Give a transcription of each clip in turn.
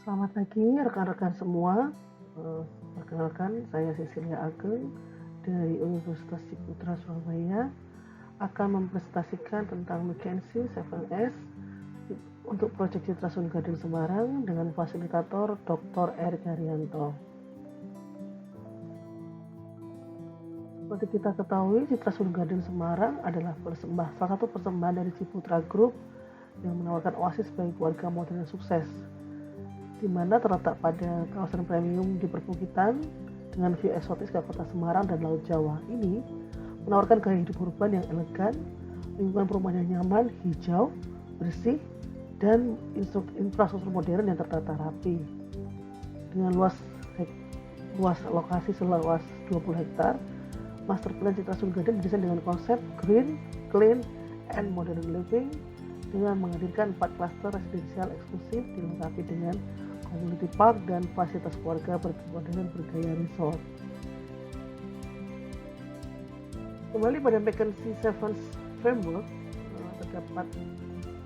Selamat pagi rekan-rekan semua. Perkenalkan, saya Cecilia Ageng dari Universitas Ciputra Surabaya akan mempresentasikan tentang Mackenzie 7S untuk proyek Citra Sun Garden Semarang dengan fasilitator Dr. Erik Haryanto. Seperti kita ketahui, Citra Sun Garden Semarang adalah salah satu persembahan dari Ciputra Group yang menawarkan oasis bagi keluarga modern yang sukses, di mana terletak pada kawasan premium di perbukitan dengan view eksotis ke kota Semarang dan Laut Jawa. Ini menawarkan gaya hidup urban yang elegan, lingkungan perumahan yang nyaman, hijau, bersih, dan infrastruktur modern yang tertata rapi. Dengan luas lokasi seluas 20 hektar, Master Plan Citra Sun Garden didesain dengan konsep green, clean, and modern living dengan menghadirkan 4 klaster residensial eksklusif dilengkapi dengan community park dan fasilitas keluarga bermodern bergaya resort. Kembali pada Mackenzie 7 Framework, terdapat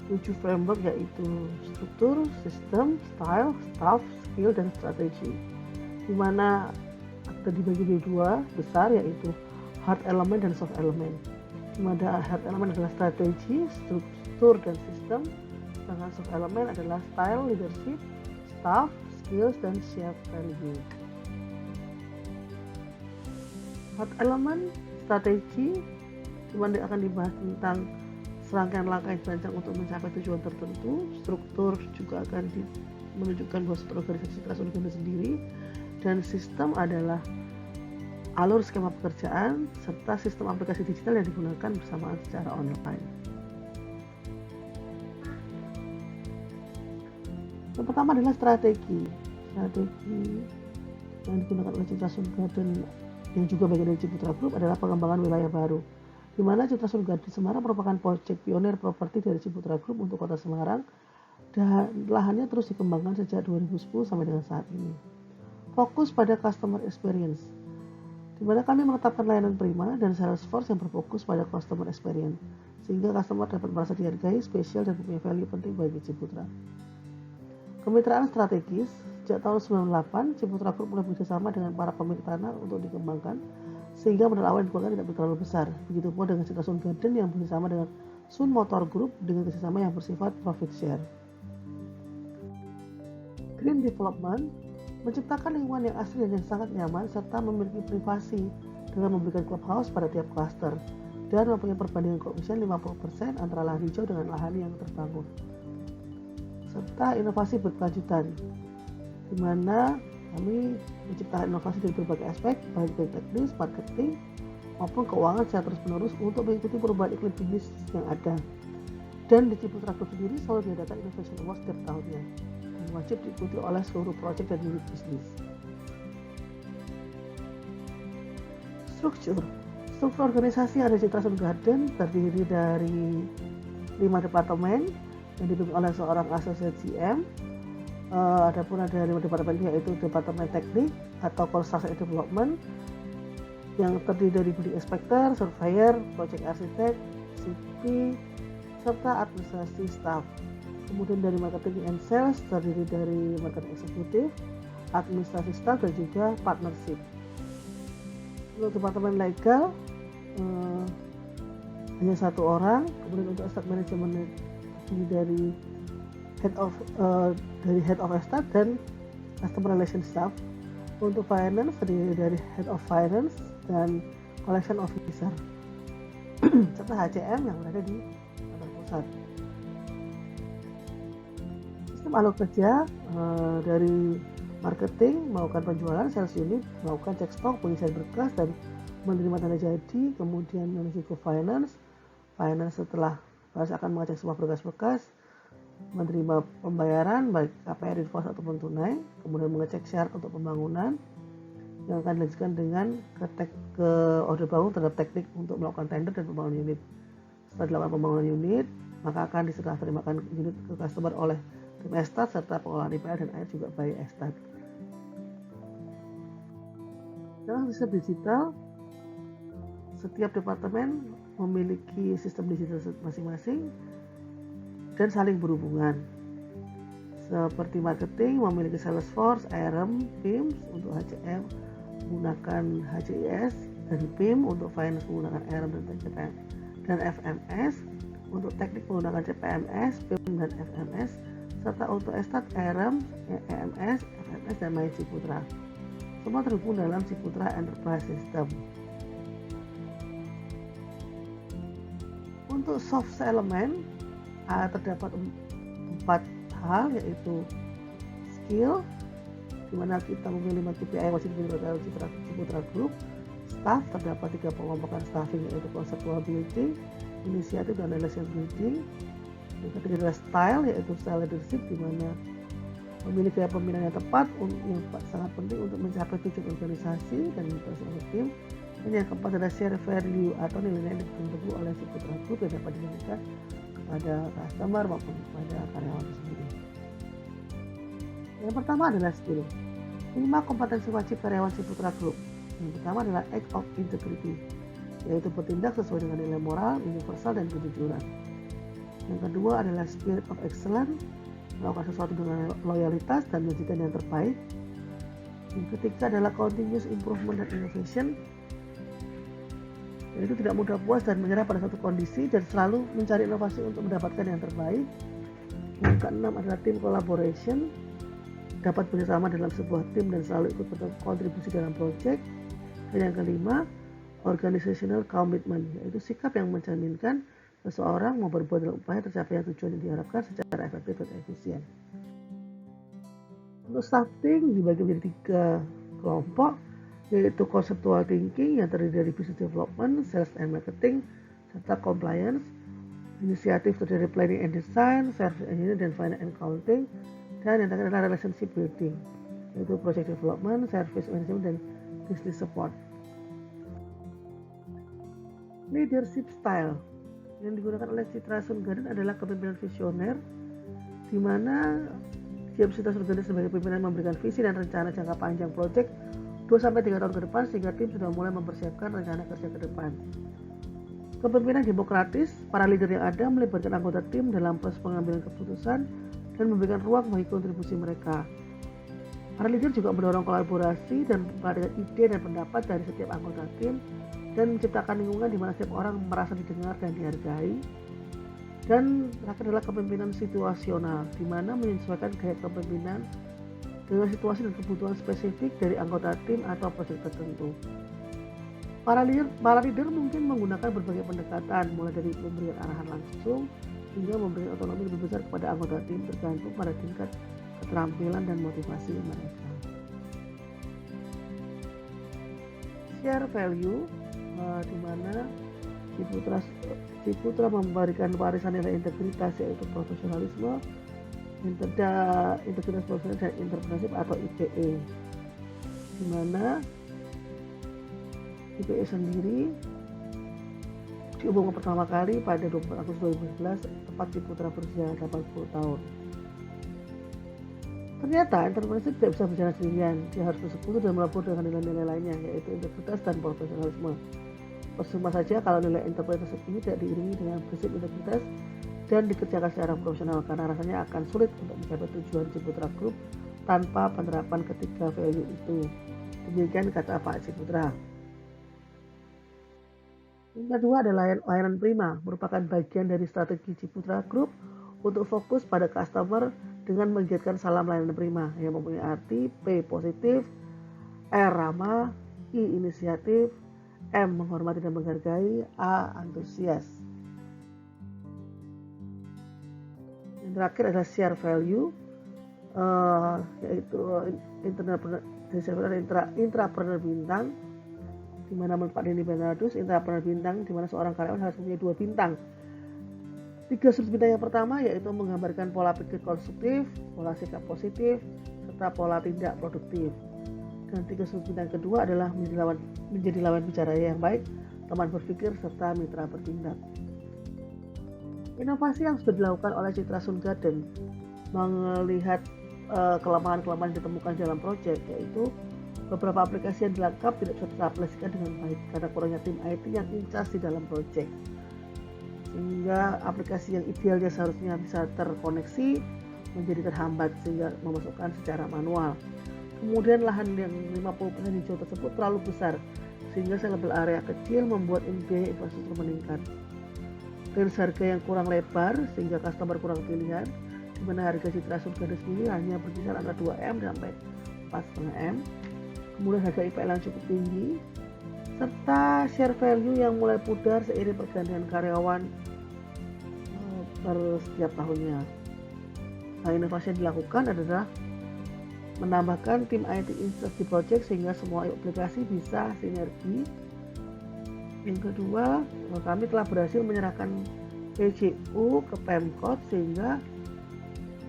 7 framework yaitu struktur, sistem, style, staff, skill, dan strategi, di mana dibagi menjadi 2 besar yaitu hard element dan soft element. Di mana hard element adalah strategi, struktur, dan sistem, sedangkan soft element adalah style, leadership, staff, skills, dan shared value. Hard element strategi, di mana akan dibahas tentang serangkaian langkah yang dirancang untuk mencapai tujuan tertentu. Struktur juga akan menunjukkan bahwa struktur organisasi Citra Sun Garden sendiri, dan sistem adalah alur skema pekerjaan serta sistem aplikasi digital yang digunakan bersamaan secara online. Yang pertama adalah strategi yang digunakan oleh Citra Sun Garden yang juga bagian dari Ciputra Group adalah pengembangan wilayah baru, di mana Citra Sun Garden Semarang merupakan proyek pionir properti dari Ciputra Group untuk Kota Semarang, dan lahannya terus dikembangkan sejak 2010 sampai dengan saat ini. Fokus pada customer experience, di mana kami menetapkan layanan prima dan Salesforce yang berfokus pada customer experience, sehingga customer dapat merasa dihargai, spesial, dan punya value penting bagi Ciputra. Kemitraan strategis, sejak tahun 98, Ciputra Group mulai bekerjasama dengan para pemilik tanah untuk dikembangkan, sehingga modal awal yang dikeluarkan tidak terlalu besar. Begitu pula dengan Citra Sun Garden yang bekerjasama dengan Sun Motor Group dengan kerjasama yang bersifat profit share. Green Development menciptakan lingkungan yang asri dan yang sangat nyaman serta memiliki privasi dengan memberikan clubhouse pada tiap klaster dan mempunyai perbandingan koefisien 50% antara lahan hijau dengan lahan yang terbangun, serta inovasi berkelanjutan, di mana kami menciptakan inovasi dari berbagai aspek baik dari teknis, marketing, maupun keuangan secara terus-menerus untuk mengikuti perubahan iklim bisnis yang ada. Dan di Ciputra Group sendiri selalu diadakan Innovation Awards setiap tahunnya, dan wajib diikuti oleh seluruh proyek dan unit bisnis. Struktur organisasi yang ada di Citra Sun Garden terdiri dari 5 departemen yang dipimpin oleh seorang associate GM. Adapun ada 5 departemen yaitu departemen teknik atau construction and development yang terdiri dari building inspector, surveyor, project architect, CP, serta administrasi staff. Kemudian dari marketing and sales terdiri dari marketing eksekutif, administrasi staff, dan juga partnership. Untuk departemen legal hanya 1 orang. Kemudian untuk estate management dari head of estate dan customer relation staff. Untuk finance terdiri dari head of finance dan collection officer serta HCM yang berada di kantor pusat. Sistem alur kerja dari marketing melakukan penjualan, sales unit melakukan cek stok, pengisian berkas, dan menerima tanda jadi. Kemudian menuju ke finance setelah akan mengecek semua berkas-berkas, menerima pembayaran baik KPR, invoice ataupun tunai, kemudian mengecek syarat untuk pembangunan yang akan dilanjutkan dengan ke order bangun terhadap teknik untuk melakukan tender dan pembangunan unit. Setelah dilakukan pembangunan unit, maka akan diserah terimakan unit ke customer oleh tim estate serta pengolahan IPL dan air juga by estate. Dalam sistem digital, setiap departemen memiliki sistem digital masing-masing dan saling berhubungan, seperti marketing memiliki Salesforce, CRM, PIM untuk HCM menggunakan HCIS, dan PIM untuk finance menggunakan RM dan CPM, dan FMS untuk teknik menggunakan CPMS, PIM dan FMS, serta untuk estat RM, EMS, FMS dan lain Ciputra. Semua terhubung dalam Ciputra Enterprise System. Untuk soft element terdapat 4 hal, yaitu skill, di mana kita memilih 5 KPI wajib dimiliki oleh Ciputra Group. Staff, terdapat 3 pengelompokan staffing, yaitu conceptual building, inisiatif dan relationship building. Yang ketiga adalah style, yaitu style leadership, di mana memilih gaya pemimpinan yang tepat yang sangat penting untuk mencapai tujuan organisasi dan mencapai tim. Dan yang keempat adalah share value atau nilai-nilai yang ditentukan oleh Ciputra Group yang dapat diberikan kepada customer maupun kepada karyawan sendiri. Yang pertama adalah skill. 5 kompetensi wajib karyawan Ciputra Group. Yang pertama adalah act of integrity, yaitu bertindak sesuai dengan nilai moral, universal, dan kejujuran. Yang kedua adalah spirit of excellence, melakukan sesuatu dengan loyalitas dan menjadikan yang terbaik. Yang ketiga adalah continuous improvement dan innovation, yaitu tidak mudah puas dan menyerah pada satu kondisi dan selalu mencari inovasi untuk mendapatkan yang terbaik. Yang keenam adalah team collaboration, dapat bersama dalam sebuah tim dan selalu ikut berkontribusi dalam proyek. Dan yang kelima, organizational commitment, yaitu sikap yang mencerminkan seseorang mau berbuat dalam upaya tercapainya tujuan yang diharapkan secara efektif dan efisien. Untuk staffing dibagi menjadi 3 kelompok, yaitu conceptual thinking yang terdiri dari business development, sales and marketing, serta compliance. Inisiatif terdiri dari planning and design, service engineering, dan finance and accounting. Dan yang terakhir adalah relationship building, yaitu project development, service management, dan business support. Leadership style yang digunakan oleh Citra Sun Garden adalah kepemimpinan visioner, di mana Citra Sun Garden sebagai pimpinan memberikan visi dan rencana jangka panjang proyek 2-3 tahun ke depan, sehingga tim sudah mulai mempersiapkan rencana kerja ke depan. Kepemimpinan demokratis, para leader yang ada melibatkan anggota tim dalam proses pengambilan keputusan dan memberikan ruang bagi kontribusi mereka. Para leader juga mendorong kolaborasi dan memberikan ide dan pendapat dari setiap anggota tim dan menciptakan lingkungan di mana setiap orang merasa didengar dan dihargai. Dan terakhir adalah kepemimpinan situasional, di mana menyesuaikan gaya kepemimpinan dengan situasi dan kebutuhan spesifik dari anggota tim atau proyek tertentu. Para leader mungkin menggunakan berbagai pendekatan, mulai dari memberikan arahan langsung hingga memberikan otonomi lebih besar kepada anggota tim tergantung pada tingkat keterampilan dan motivasi mereka. Share value, di mana Ciputra memberikan warisan nilai integritas, yaitu profesionalisme, integritas profesional dan entrepreneurship atau IPE, di mana IPE sendiri diumumkan pertama kali pada 24 Agustus 2011 tepat Ciputra berusia 80 tahun. Ternyata entrepreneurship tidak bisa berjalan sendirian, dia harus bersekutu dan melebur dengan nilai-nilai lainnya, yaitu integritas dan profesionalisme. Percuma saja kalau nilai entrepreneurship ini tidak diiringi dengan prinsip integritas dan dikerjakan secara profesional, karena rasanya akan sulit untuk mencapai tujuan Ciputra Group tanpa penerapan ketiga value itu. Demikian kata Pak Ciputra. Yang kedua adalah layanan prima, merupakan bagian dari strategi Ciputra Group untuk fokus pada customer dengan menggiatkan salam layanan prima yang mempunyai arti P positif, R ramah, I inisiatif, M menghormati dan menghargai, A antusias. Yang terakhir adalah share value, yaitu intrapreneur bintang, di mana manfaat ini Bernardus, intrapreneur bintang, di mana seorang karyawan harus mempunyai 2 bintang. 3 sudut bintang yang pertama yaitu menggambarkan pola pikir konstruktif, pola sikap positif, serta pola tindak produktif. Dan 3 sudut bintang kedua adalah menjadi lawan bicara yang baik, teman berpikir, serta mitra bertindak. Inovasi yang sudah dilakukan oleh Citra Sun Garden melihat kelemahan-kelemahan yang ditemukan dalam proyek, yaitu beberapa aplikasi yang dilengkap tidak bisa teraplikasikan dengan baik karena kurangnya tim IT yang incas di dalam proyek, sehingga aplikasi yang idealnya seharusnya bisa terkoneksi menjadi terhambat sehingga memasukkan secara manual. Kemudian lahan yang 50% hijau tersebut terlalu besar sehingga sellable area kecil membuat biaya infrastruktur meningkat. Range harga yang kurang lebar sehingga customer kurang pilihan, di mana harga Citra Surga sendiri hanya berkisar antara 2M sampai 4,5M. Kemudian harga IPL yang cukup tinggi, serta share value yang mulai pudar seiring pergantian karyawan per setiap tahunnya. Nah, inovasi yang dilakukan adalah menambahkan tim IT Insert di project sehingga semua aplikasi bisa sinergi. Yang kedua, kami telah berhasil menyerahkan PJU ke Pemkot sehingga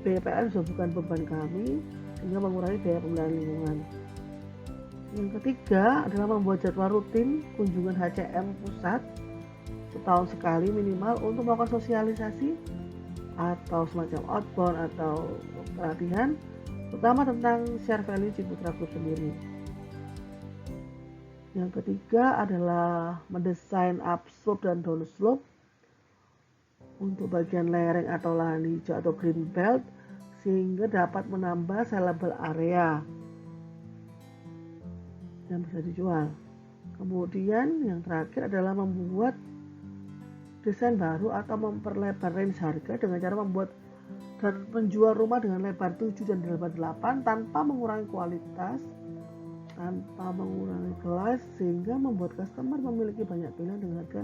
BPN sudah bukan beban kami, sehingga mengurangi biaya pemeliharaan lingkungan. Yang ketiga adalah membuat jadwal rutin kunjungan HCM pusat setahun sekali minimal untuk melakukan sosialisasi atau semacam outbound atau pelatihan, terutama tentang share value Ciputra Group sendiri. Yang ketiga adalah mendesain upslope dan downslope untuk bagian lereng atau lahan hijau atau green belt sehingga dapat menambah sellable area yang bisa dijual. Kemudian yang terakhir adalah membuat desain baru atau memperlebar range harga dengan cara membuat dan menjual rumah dengan lebar 7 dan 8 tanpa mengurangi kualitas, tanpa mengurangi kelas, sehingga membuat customer memiliki banyak pilihan dengan harga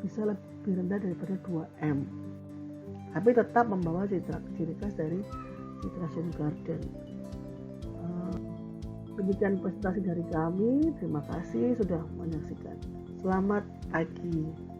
bisa lebih rendah daripada 2M, tapi tetap membawa ciri khas dari Citra Sun Garden. Demikian presentasi dari kami. Terima kasih sudah menyaksikan. Selamat pagi.